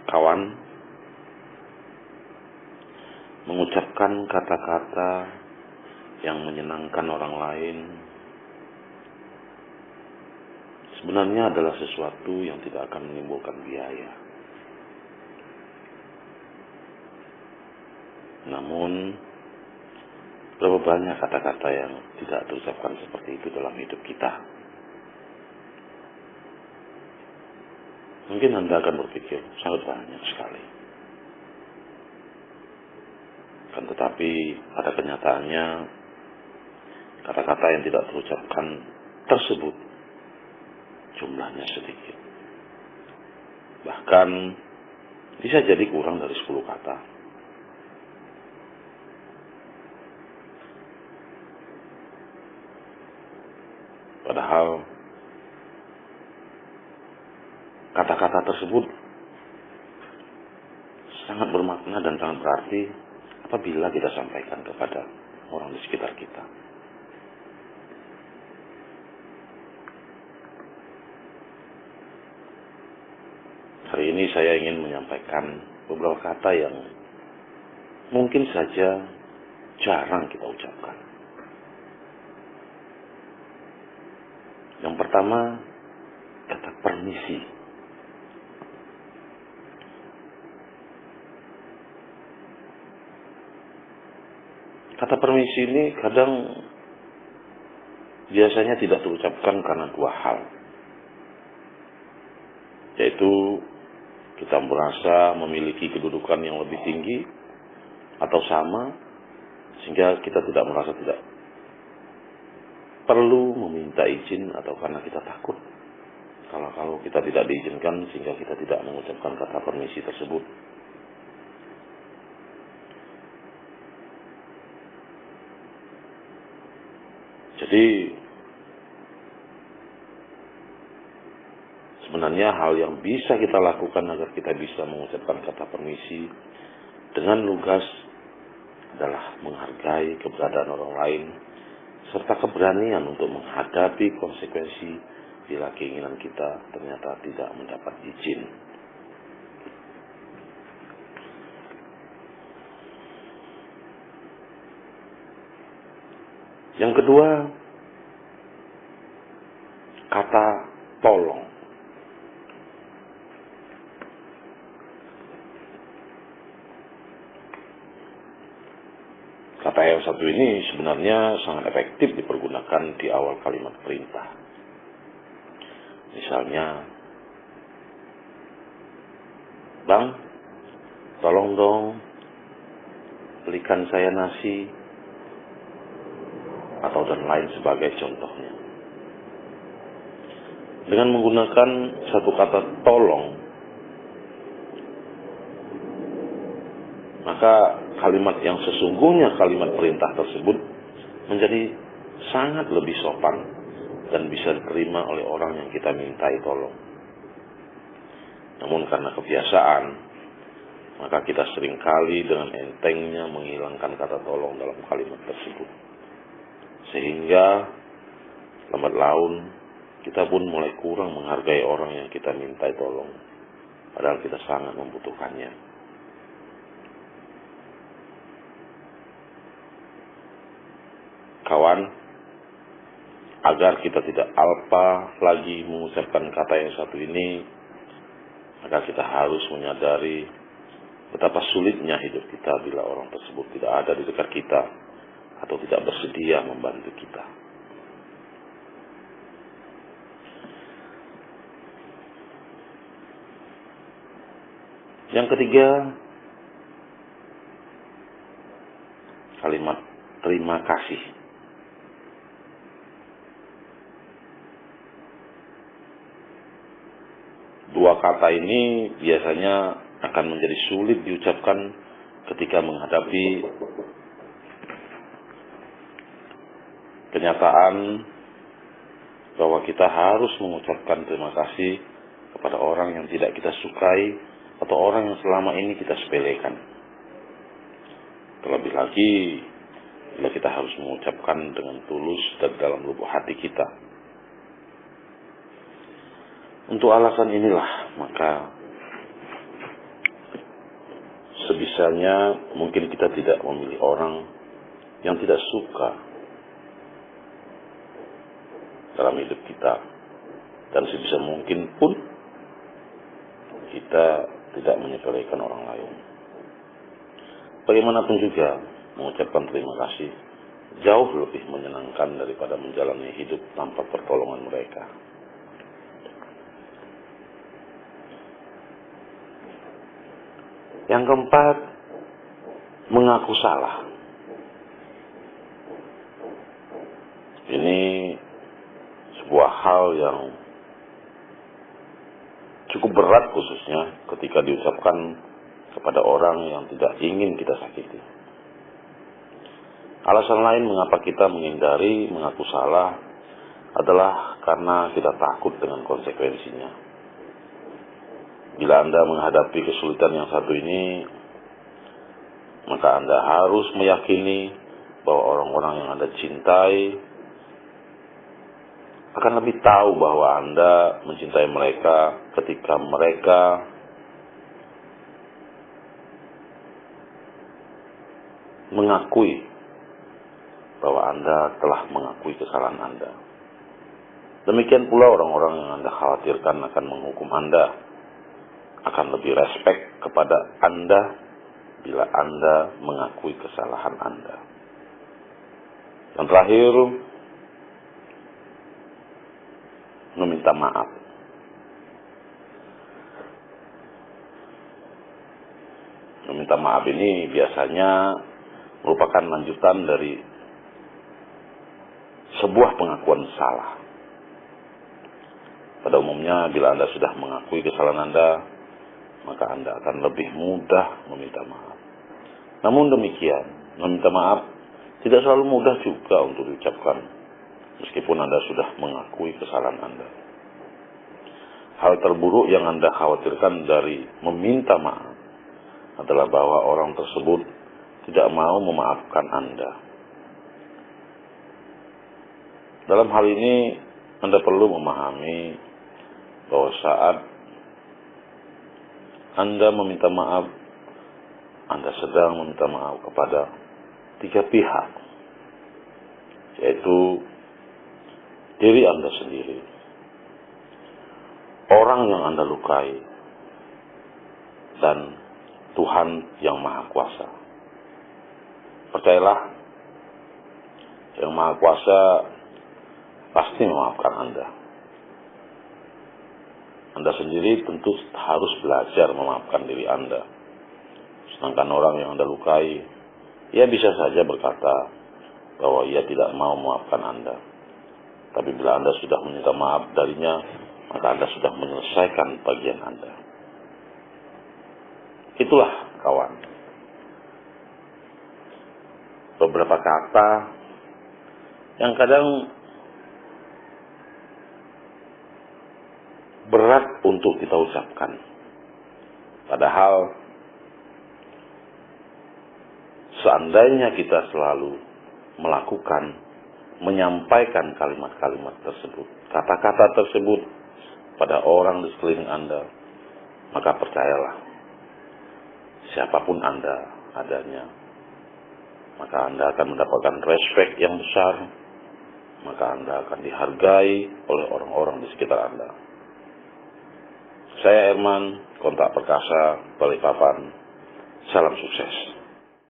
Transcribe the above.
Kawan, mengucapkan kata-kata yang menyenangkan orang lain sebenarnya adalah sesuatu yang tidak akan menimbulkan biaya. Namun, berapa banyak kata-kata yang tidak terucapkan seperti itu dalam hidup kita? Mungkin Anda akan berpikir, sangat banyak sekali. Kan tetapi pada kenyataannya, kata-kata yang tidak terucapkan tersebut jumlahnya sedikit. Bahkan bisa jadi kurang dari 10 kata. Padahal kata-kata tersebut sangat bermakna dan sangat berarti apabila kita sampaikan kepada orang di sekitar kita. Hari ini saya ingin menyampaikan beberapa kata yang mungkin saja jarang kita ucapkan. Yang pertama, kata permisi. Kata permisi ini kadang biasanya tidak terucapkan karena dua hal. Yaitu kita merasa memiliki kedudukan yang lebih tinggi atau sama, sehingga kita tidak merasa tidak perlu meminta izin, atau karena kita takut kalau kita tidak diizinkan sehingga kita tidak mengucapkan kata permisi tersebut. Jadi sebenarnya hal yang bisa kita lakukan agar kita bisa mengucapkan kata permisi dengan lugas adalah menghargai keberadaan orang lain serta keberanian untuk menghadapi konsekuensi bila keinginan kita ternyata tidak mendapat izin. Yang kedua, kata tolong. Kata yang satu ini sebenarnya sangat efektif dipergunakan di awal kalimat perintah. Misalnya, Bang, tolong dong belikan saya nasi, atau dan lain sebagai contohnya. Dengan menggunakan satu kata tolong, maka kalimat yang sesungguhnya kalimat perintah tersebut menjadi sangat lebih sopan dan bisa diterima oleh orang yang kita mintai tolong. Namun karena kebiasaan, maka kita seringkali dengan entengnya menghilangkan kata tolong dalam kalimat tersebut. Sehingga lambat laun kita pun mulai kurang menghargai orang yang kita mintai tolong, padahal kita sangat membutuhkannya. Kawan, agar kita tidak alpa lagi mengucapkan kata yang satu ini, maka kita harus menyadari betapa sulitnya hidup kita bila orang tersebut tidak ada di dekat kita atau tidak bersedia membantu kita. Yang ketiga, kalimat terima kasih. Dua kata ini biasanya akan menjadi sulit diucapkan ketika menghadapi kenyataan bahwa kita harus mengucapkan terima kasih kepada orang yang tidak kita sukai atau orang yang selama ini kita sepelekan. Terlebih lagi bila kita harus mengucapkan dengan tulus dan dalam lubuk hati kita. Untuk alasan inilah, maka sebisanya mungkin kita tidak memilih orang yang tidak suka dalam hidup kita. Dan sebisa mungkin pun kita tidak menyepelekan orang lain. Bagaimanapun juga, mengucapkan terima kasih jauh lebih menyenangkan daripada menjalani hidup tanpa pertolongan mereka. Yang keempat, mengaku salah. Ini sebuah hal yang cukup berat, khususnya ketika diucapkan kepada orang yang tidak ingin kita sakiti. Alasan lain mengapa kita menghindari mengaku salah adalah karena kita takut dengan konsekuensinya. Bila Anda menghadapi kesulitan yang satu ini, maka Anda harus meyakini bahwa orang-orang yang Anda cintai akan lebih tahu bahwa Anda mencintai mereka ketika mereka mengakui bahwa Anda telah mengakui kesalahan Anda. Demikian pula orang-orang yang Anda khawatirkan akan menghukum Anda akan lebih respek kepada Anda bila Anda mengakui kesalahan Anda. Yang terakhir, meminta maaf. Meminta maaf ini biasanya merupakan lanjutan dari sebuah pengakuan salah. Pada umumnya, bila Anda sudah mengakui kesalahan Anda, maka Anda akan lebih mudah meminta maaf. Namun demikian, meminta maaf tidak selalu mudah juga untuk diucapkan, meskipun Anda sudah mengakui kesalahan Anda. Hal terburuk yang Anda khawatirkan dari meminta maaf adalah bahwa orang tersebut tidak mau memaafkan Anda. Dalam hal ini, Anda perlu memahami bahwa saat Anda meminta maaf, Anda sedang meminta maaf kepada tiga pihak, yaitu diri Anda sendiri, orang yang Anda lukai, dan Tuhan yang Maha Kuasa. Percayalah, yang Maha Kuasa pasti memaafkan Anda. Anda sendiri tentu harus belajar memaafkan diri Anda. Sedangkan orang yang Anda lukai, ia bisa saja berkata bahwa ia tidak mau memaafkan Anda. Tapi bila Anda sudah meminta maaf darinya, maka Anda sudah menyelesaikan bagian Anda. Itulah, kawan, beberapa kata yang kadang berat untuk kita ucapkan. Padahal seandainya kita selalu melakukan, menyampaikan kalimat-kalimat tersebut, kata-kata tersebut pada orang di sekeliling Anda, maka percayalah, siapapun Anda adanya, maka Anda akan mendapatkan respek yang besar, maka Anda akan dihargai oleh orang-orang di sekitar Anda. Saya Herman, Kontak Perkasa, Balikpapan. Salam sukses.